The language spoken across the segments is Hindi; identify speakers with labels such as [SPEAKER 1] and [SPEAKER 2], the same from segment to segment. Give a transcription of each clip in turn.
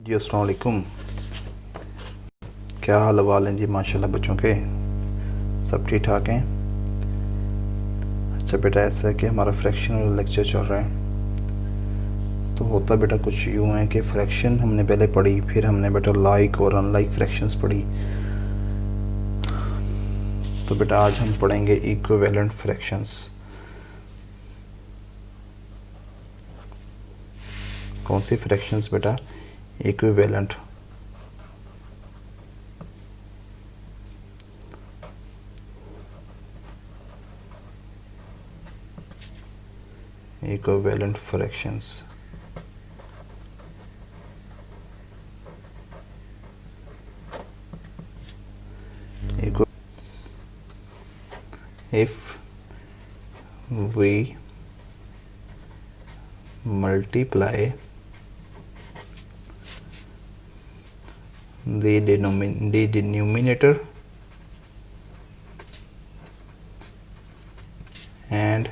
[SPEAKER 1] जी अस्सलाम वालेकुम। क्या हाल वाल हैं जी? माशाल्लाह बच्चों के सब ठीक ठाक हैं। अच्छा बेटा, ऐसा है कि हमारा फ्रैक्शन वाला लेक्चर चल रहा है। तो होता बेटा कुछ यूँ है कि फ्रैक्शन हमने पहले पढ़ी, फिर हमने बेटा लाइक और अनलाइक फ्रैक्शंस पढ़ी। तो बेटा आज हम पढ़ेंगे इक्विवेलेंट फ्रैक्शंस। कौन सी फ्रैक्शंस बेटा? Equivalent. Equivalent fractions. if we multiply the denominator and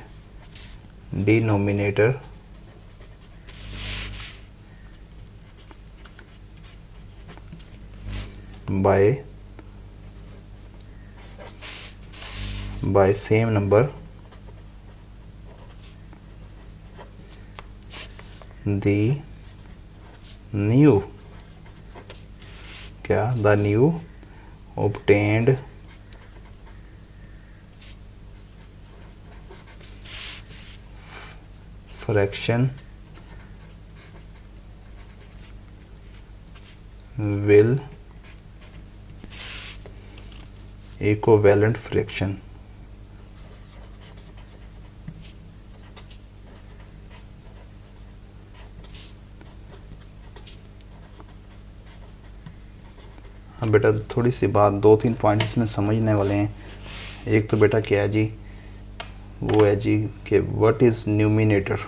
[SPEAKER 1] denominator by same number, the new obtained fraction will equivalent fraction। अब बेटा थोड़ी सी बात, 2-3 पॉइंट इसमें समझने वाले हैं। एक तो बेटा क्या है जी, वो है जी कि व्हाट इज़ न्यूमिनेटर।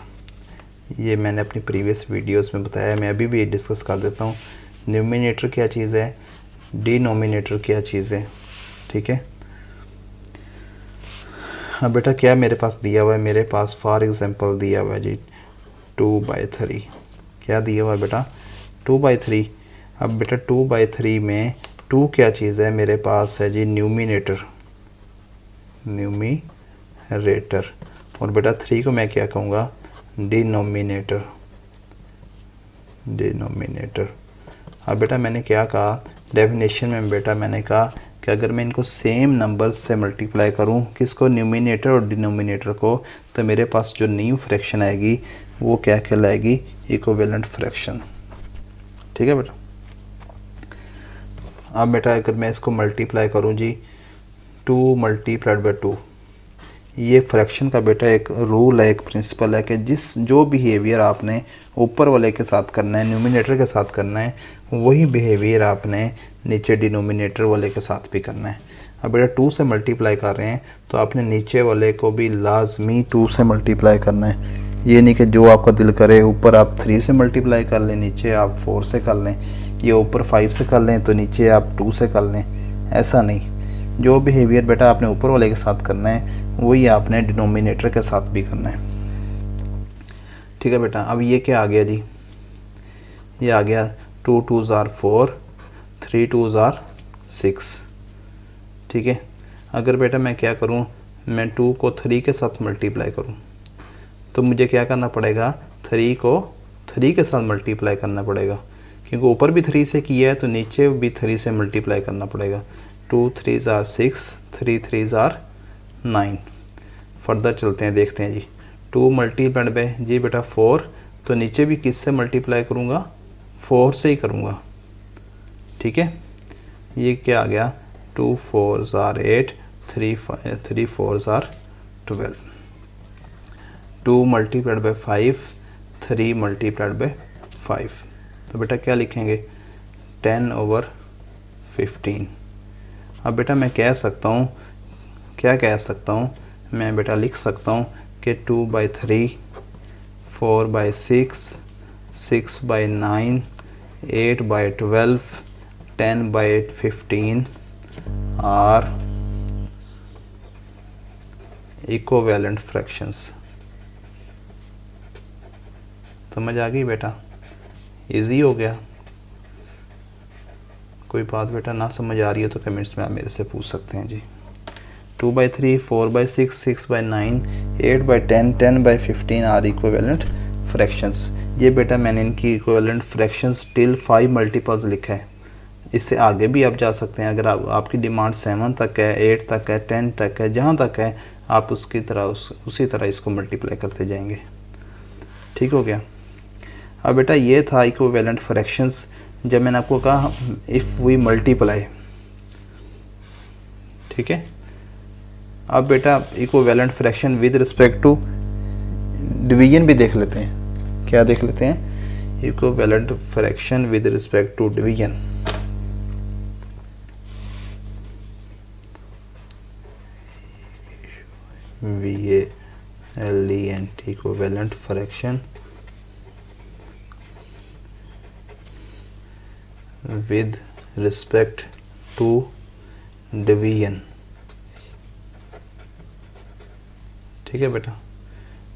[SPEAKER 1] ये मैंने अपनी प्रीवियस वीडियोस में बताया, मैं अभी भी डिस्कस कर देता हूँ। न्यूमिनेटर क्या चीज़ है, डिनोमिनेटर क्या चीज़ है, ठीक है। अब बेटा क्या मेरे पास दिया हुआ है, मेरे पास फॉर एग्जांपल दिया हुआ है जी 2/3। क्या दिया हुआ है बेटा? 2/3। अब बेटा 2/3 में 2 क्या चीज़ है, मेरे पास है जी न्यूमिनेटर। और बेटा 3 को मैं क्या कहूँगा? डिनोमिनेटर। अब बेटा मैंने क्या कहा डेफिनेशन में? बेटा मैंने कहा कि अगर मैं इनको सेम नंबर से मल्टीप्लाई करूं, किसको? न्यूमिनेटर और डिनोमिनेटर को, तो मेरे पास जो न्यू फ्रैक्शन आएगी वो क्या कहलाएगी? Equivalent fraction. ठीक है बेटा। अब बेटा अगर मैं इसको मल्टीप्लाई करूं जी, 2 × 2, ये फ्रैक्शन का बेटा एक रूल है, एक प्रिंसिपल है कि जो बिहेवियर आपने ऊपर वाले के साथ करना है, न्यूमिनेटर के साथ करना है, वही बिहेवियर आपने नीचे डिनोमिनेटर वाले के साथ भी करना है। अब बेटा 2 से मल्टीप्लाई कर रहे हैं तो आपने नीचे वाले को भी लाजमी 2 से मल्टीप्लाई करना है। ये नहीं कि जो आपका दिल करे, ऊपर आप 3 से मल्टीप्लाई कर लें, नीचे आप 4 से कर लें, ये ऊपर 5 से कर लें तो नीचे आप 2 से कर लें। ऐसा नहीं, जो बिहेवियर बेटा आपने ऊपर वाले के साथ करना है वही आपने डिनोमिनेटर के साथ भी करना है। ठीक है बेटा। अब ये क्या आ गया जी? ये आ गया 2 2s are 4, 3 2s are 6। ठीक है। अगर बेटा मैं क्या करूं, मैं 2 को 3 के साथ मल्टीप्लाई करूं तो मुझे क्या करना पड़ेगा? 3 को 3 के साथ मल्टीप्लाई करना पड़ेगा, क्योंकि ऊपर भी 3 से किया है तो नीचे भी 3 से मल्टीप्लाई करना पड़ेगा। 2 3s are 6, 3 3s are 9। Further चलते हैं, देखते हैं जी। 2 मल्टीप्लाइड बाय जी बेटा 4, तो नीचे भी किससे मल्टीप्लाई करूँगा? 4 से ही करूँगा। ठीक है। ये क्या आ गया? 2 4s are 8, 3 4s are 12। 2 multiplied by 5, 3 multiplied by 5, तो बेटा क्या लिखेंगे? 10/15। अब बेटा मैं कह सकता हूँ, क्या कह सकता हूँ? मैं बेटा लिख सकता हूँ कि 2/3, 4/6, 6/9, 8/12, 10/15 आर इक्विवेलेंट फ्रैक्शंस। समझ आ गई बेटा? इजी हो गया। कोई बात बेटा ना समझ आ रही हो तो कमेंट्स में आप मेरे से पूछ सकते हैं जी। 2/3, 4/6, 6/9, 8/10, 10/15 आर इक्विवेलेंट फ्रैक्शंस। ये बेटा मैंने इनकी इक्विवेलेंट फ्रैक्शंस टिल 5 मल्टीपल्स लिखा है। इससे आगे भी आप जा सकते हैं, अगर आपकी डिमांड 7 तक है, 8 तक है, 10 तक है, जहाँ तक है आप उसकी तरह उसी तरह इसको मल्टीप्लाई करते जाएंगे। ठीक हो गया। अब बेटा ये था इक्विवेलेंट फ्रैक्शंस। जब मैंने आपको कहा इफ़ वी मल्टीप्लाई, ठीक है। अब बेटा equivalent fraction with respect to division भी देख लेते हैं। क्या देख लेते हैं? Equivalent fraction with respect to division. VALENT equivalent fraction with respect to division. ठीक है बेटा।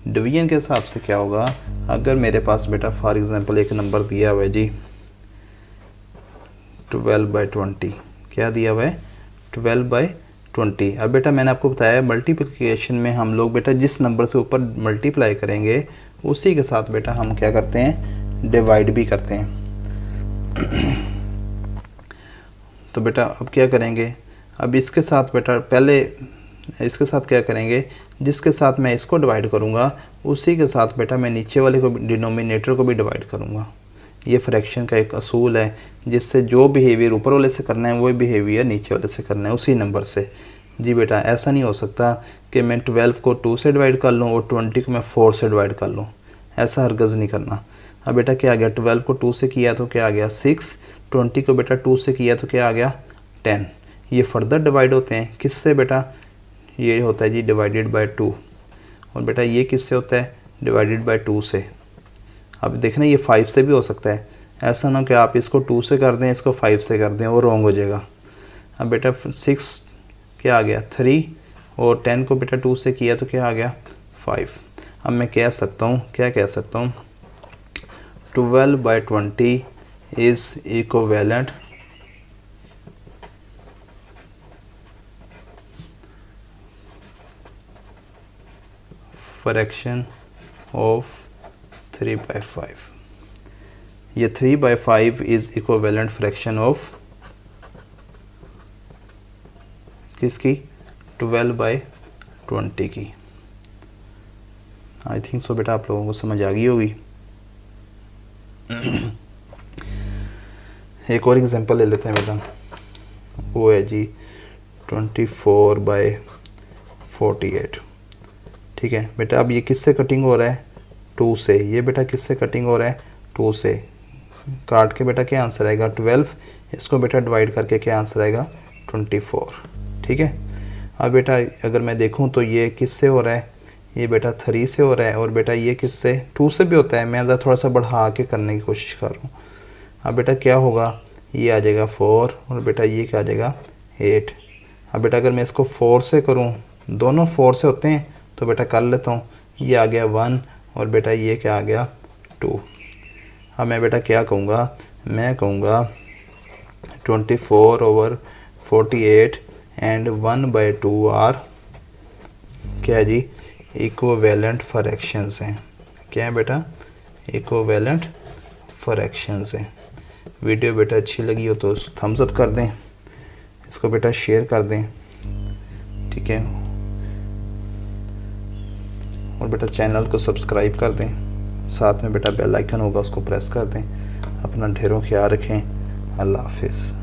[SPEAKER 1] डिवीजन के हिसाब से क्या होगा, अगर मेरे पास बेटा फॉर एग्जांपल एक नंबर दिया हुआ है जी 12/20। क्या दिया हुआ है? 12/20। अब बेटा मैंने आपको बताया मल्टीप्लिकेशन में हम लोग बेटा जिस नंबर से ऊपर मल्टीप्लाई करेंगे उसी के साथ बेटा हम क्या करते हैं? डिवाइड भी करते हैं। तो बेटा अब क्या करेंगे? अब इसके साथ बेटा पहले इसके साथ क्या करेंगे? जिसके साथ मैं इसको डिवाइड करूंगा उसी के साथ बेटा मैं नीचे वाले को डिनोमिनेटर को भी डिवाइड करूंगा। ये फ्रैक्शन का एक असूल है जिससे जो बिहेवियर ऊपर वाले से करना है वही बिहेवियर नीचे वाले से करना है उसी नंबर से। जी बेटा ऐसा नहीं हो सकता कि मैं 12 को 2 से डिवाइड कर लूँ और 20 को मैं 4 से डिवाइड कर लूँ, ऐसा हरगज़ नहीं करना। अब बेटा क्या आ गया? 12 को 2 से किया तो क्या आ गया? 6। 20 को बेटा 2 से किया तो क्या आ गया? 10। ये फर्दर डिवाइड होते हैं किससे बेटा? ये होता है जी डिवाइडेड बाय 2। और बेटा ये किससे होता है? डिवाइडेड बाय 2 से। अब देखना ये 5 से भी हो सकता है, ऐसा ना कि आप इसको 2 से कर दें इसको 5 से कर दें, वो रॉन्ग हो जाएगा। अब बेटा 6 क्या आ गया? 3 और 10 को बेटा 2 से किया तो क्या आ गया? 5। अब मैं कह सकता हूँ, क्या कह सकता हूँ? 12/20 इज़ इक्विवेलेंट फ्रैक्शन ऑफ 3/5। ये 3/5 इज़ इक्विवेलेंट फ्रैक्शन ऑफ किसकी? 12/20 की। आई थिंक सो बेटा आप लोगों को समझ आ गई होगी। एक और एग्जांपल ले लेते हैं बेटा, वो है जी 24/48। ठीक है बेटा। अब ये किससे कटिंग हो रहा है? 2 से। ये बेटा किससे कटिंग हो रहा है? 2 से। काट के बेटा क्या आंसर आएगा? 12। इसको बेटा डिवाइड करके क्या आंसर आएगा? 24। ठीक है। अब बेटा अगर मैं देखूं तो ये किससे हो रहा है? ये बेटा 3 से हो रहा है। और बेटा ये किससे? 2 से भी होता है। मैं अगर थोड़ा सा बढ़ा के करने की कोशिश कर रहा हूँ। अब बेटा क्या होगा? ये आ जाएगा 4 और बेटा ये क्या आ जाएगा? 8। अब बेटा अगर मैं इसको 4 से करूँ, दोनों 4 से होते हैं तो बेटा कर लेता हूँ। ये आ गया 1 और बेटा ये क्या आ गया? 2। अब मैं बेटा क्या कहूँगा? मैं कहूँगा 24/48 एंड 1/2 आर क्या जी? इक्विवेलेंट फ्रैक्शंस हैं। क्या है बेटा? इक्विवेलेंट फ्रैक्शंस हैं। वीडियो बेटा अच्छी लगी हो तो थम्स अप कर दें, इसको बेटा शेयर कर दें। ठीक है। और बेटा चैनल को सब्सक्राइब कर दें, साथ में बेटा बेल आइकन होगा उसको प्रेस कर दें। अपना ढेरों ख्याल रखें। अल्लाह हाफिज़।